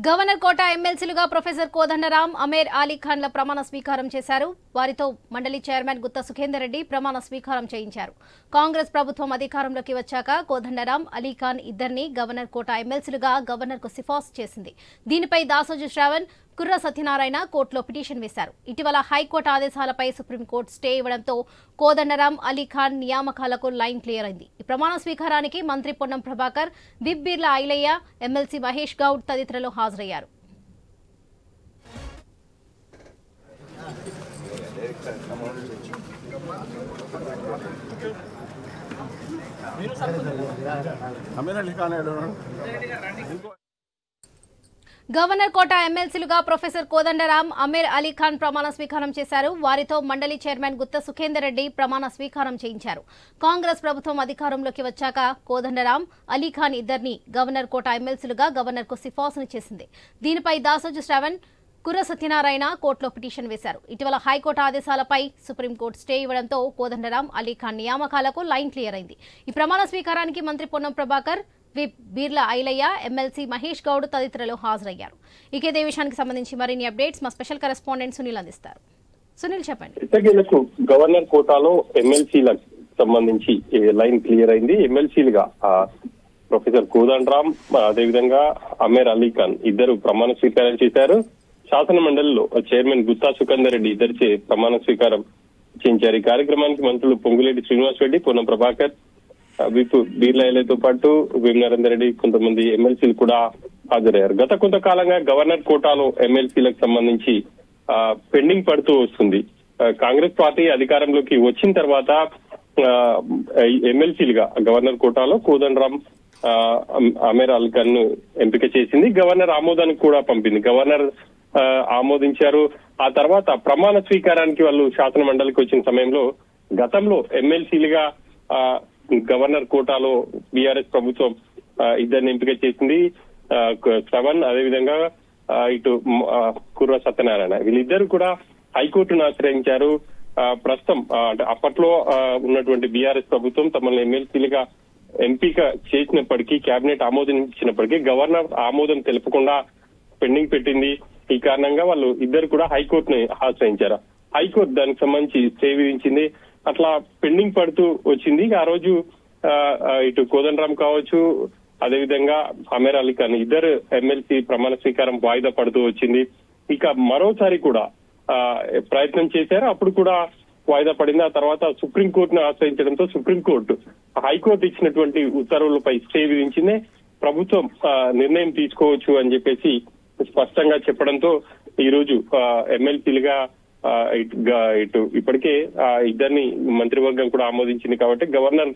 Governor కోట ఎమ్మెల్సీలుగా professor Kodandaram, Amir Ali ఖాన్ల ప్రమాణ స్వీకారం చేశారు. వారితో మండలి చైర్మన్ గుత్తా సుఖేందర్ రెడ్డి ప్రమాణ స్వీకారం చేయించారు. కాంగ్రెస్ ప్రభుత్వం అధికారంలోకి వచ్చాక కోదండరాం, అలీ ఖాన్ ఇద్దరిని గవర్నర్ కోట ఎమ్మెల్సీలుగా గవర్నర్కు సిఫార్సు చేసింది. దీనిపై దాసోజు శ్రావణ్, కుర్ర సత్యనారాయణ కోర్టులో పిటిషన్ వేశారు. ఇటీవల హైకోర్టు ఆదేశాలపై సుప్రీంకోర్టు స్టే ఇవ్వడంతో కోదండరాం, అలీ ఖాన్ నియామకాలకు లైన్ క్లియర్ అయింది. ఈ ప్రమాణ స్వీకారానికి మంత్రి పొన్నం ప్రభాకర్, విప్ బీర్ల ఐలయ్య, ఎమ్మెల్సీ మహేష్ గౌడ్ తదితరులు హాజరయ్యారు. గవర్నర్ కోట ఎమ్మెల్సీలుగా ప్రొఫెసర్ కోదండరాం, అమీర్ అలీ ఖాన్ ప్రమాణ స్వీకారం చేశారు. వారితో మండలి చైర్మన్ గుత్తా సుఖేందర్ రెడ్డి ప్రమాణ స్వీకారం చేయించారు. కాంగ్రెస్ ప్రభుత్వం అధికారంలోకి వచ్చాక కోదండరాం, అలీ ఖాన్ ఇద్దరిని గవర్నర్ కోట ఎమ్మెల్సీలుగా గవర్నర్కు సిఫార్సు చేసింది. దీనిపై దాసోజు శ్రావణ్, కుర్ర సత్యనారాయణ కోర్టులో పిటిషన్ వేశారు. ఇటీవల హైకోర్టు ఆదేశాలపై సుప్రీంకోర్టు స్టే ఇవ్వడంతో కోదండరాం, అలీ ఖాన్ నియామకాలకు లైన్ క్లియర్ అయింది. ఈ ప్రమాణ స్వీకారానికి మంత్రి పొన్నం ప్రభాకర్, విప్ బీర్ల ఐలయ్య, ఎమ్మెల్సీ మహేష్ గౌడ్ తదితరులు హాజరయ్యారు. ఇదే విషయానికి సంబంధించి మరిన్ని అప్డేట్స్ మా స్పెషల్ కరెస్పాండెంట్ సునీల్ అందిస్తారు. సునీల్ చెప్పండి. గవర్నర్ కోటాలో ఎమ్మెల్సీలకు సంబంధించి లైన్ క్లియర్ అయింది. ఎమ్మెల్సీలుగా ప్రొఫెసర్ కోదండరాం, అదేవిధంగా అమీర్ అలీ ఖాన్ ఇద్దరు ప్రమాణ స్వీకారం చేశారు. శాసన మండలిలో చైర్మన్ గుత్తా సుఖేందర్ రెడ్డి ఇద్దరిచే ప్రమాణ స్వీకారం చేయించారు. ఈ కార్యక్రమానికి మంత్రులు పొంగులేటి శ్రీనివాస్ రెడ్డి, పొన్నం ప్రభాకర్, విప్ బీర్ల ఐలయ్యతో పాటు వేం నరేందర్ రెడ్డి, కొంతమంది ఎమ్మెల్సీలు కూడా హాజరయ్యారు. గత కొంతకాలంగా గవర్నర్ కోటాలో ఎమ్మెల్సీలకు సంబంధించి పెండింగ్ పడుతూ వస్తుంది. కాంగ్రెస్ పార్టీ అధికారంలోకి వచ్చిన తర్వాత ఎమ్మెల్సీలుగా గవర్నర్ కోటాలో కోదండరాం, అమీర్ అలీ ఖాన్ ను ఎంపిక చేసింది. గవర్నర్ ఆమోదానికి కూడా పంపింది. గవర్నర్ ఆమోదించారు. ఆ తర్వాత ప్రమాణ స్వీకారానికి వాళ్ళు శాసన మండలికి వచ్చిన సమయంలో గతంలో ఎమ్మెల్సీలుగా గవర్నర్ కోటాలో బీఆర్ఎస్ ప్రభుత్వం ఇద్దరిని ఎంపిక చేసింది. శ్రవణ్, అదేవిధంగా ఇటు కుర్ర సత్యనారాయణ, వీళ్ళిద్దరు కూడా హైకోర్టును ఆశ్రయించారు. ప్రస్తుతం అంటే అప్పట్లో ఉన్నటువంటి బీఆర్ఎస్ ప్రభుత్వం తమను ఎమ్మెల్సీలుగా ఎంపిక చేసినప్పటికీ, కేబినెట్ ఆమోదించినప్పటికీ గవర్నర్ ఆమోదం తెలుపకుండా పెండింగ్ పెట్టింది. ఈ కారణంగా వాళ్ళు ఇద్దరు కూడా హైకోర్టుని ఆశ్రయించారు. హైకోర్టు దానికి సంబంధించి స్టే విధించింది. అట్లా పెండింగ్ పడుతూ వచ్చింది. ఆ రోజు ఇటు కోదండరాం కావచ్చు, అదేవిధంగా అమీర్ అలీ ఖాన్ ఇద్దరు ఎమ్మెల్సీ ప్రమాణ స్వీకారం వాయిదా పడుతూ వచ్చింది. ఇక మరోసారి కూడా ప్రయత్నం చేశారు. అప్పుడు కూడా వాయిదా పడింది. ఆ తర్వాత సుప్రీంకోర్టును ఆశ్రయించడంతో సుప్రీంకోర్టు హైకోర్టు ఇచ్చినటువంటి ఉత్తర్వులపై స్టే విధించింది. ప్రభుత్వం నిర్ణయం తీసుకోవచ్చు అని చెప్పేసి స్పష్టంగా చెప్పడంతో ఈ రోజు ఎమ్మెల్సీలుగా ఇటు ఇప్పటికే ఇద్దరిని మంత్రివర్గం కూడా ఆమోదించింది. కాబట్టి గవర్నర్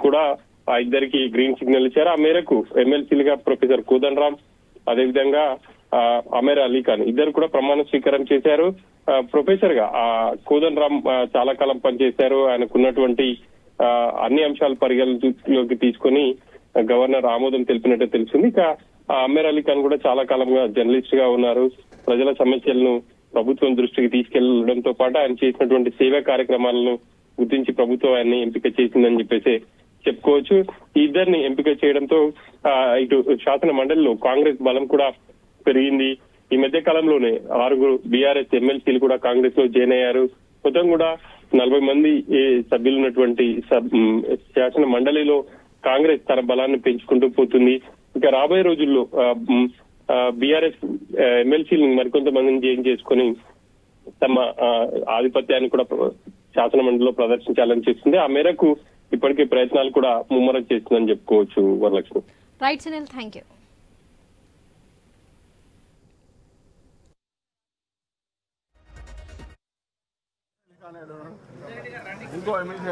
కూడా ఆ ఇద్దరికి గ్రీన్ సిగ్నల్ ఇచ్చారు. ఆ మేరకు ఎమ్మెల్సీలుగా ప్రొఫెసర్ కోదండరాం, అదేవిధంగా అమీర్ అలీ ఖాన్ ఇద్దరు కూడా ప్రమాణ స్వీకారం చేశారు. ప్రొఫెసర్ గా కోదండరాం చాలా కాలం పనిచేశారు. ఆయనకున్నటువంటి అన్ని అంశాలు పరిగణలోకి తీసుకొని గవర్నర్ ఆమోదం తెలిపినట్టు తెలిసింది. ఇక అమీర్ అలీ ఖాన్ కూడా చాలా కాలంగా జర్నలిస్ట్ గా ఉన్నారు. ప్రజల సమస్యలను ప్రభుత్వం దృష్టికి తీసుకెళ్లడంతో పాటు ఆయన చేసినటువంటి సేవా కార్యక్రమాలను గుర్తించి ప్రభుత్వం ఆయన్ని ఎంపిక చేసిందని చెప్పేసి చెప్పుకోవచ్చు. ఈ ఇద్దరిని ఎంపిక చేయడంతో ఇటు శాసన మండలిలో కాంగ్రెస్ బలం కూడా పెరిగింది. ఈ మధ్య కాలంలోనే 6 బీఆర్ఎస్ ఎమ్మెల్సీలు కూడా కాంగ్రెస్ లో జాయిన్ అయ్యారు. మొత్తం కూడా 40 మంది సభ్యులున్నటువంటి శాసన మండలిలో కాంగ్రెస్ తన బలాన్ని పెంచుకుంటూ పోతుంది. ఇక రాబోయే రోజుల్లో బీఆర్ఎస్ ఎమ్మెల్సీలను మరికొంతమందిని జాయిన్ చేసుకుని తమ ఆధిపత్యాన్ని కూడా శాసన మండలిలో ప్రదర్శించాలని చేస్తుంది. ఆ మేరకు ఇప్పటికే ప్రయత్నాలు కూడా ముమ్మరం చేస్తుందని చెప్పుకోవచ్చు. Varalakshmi. Right Sunil, thank you. ఇంకో ఎమ్మెల్సీ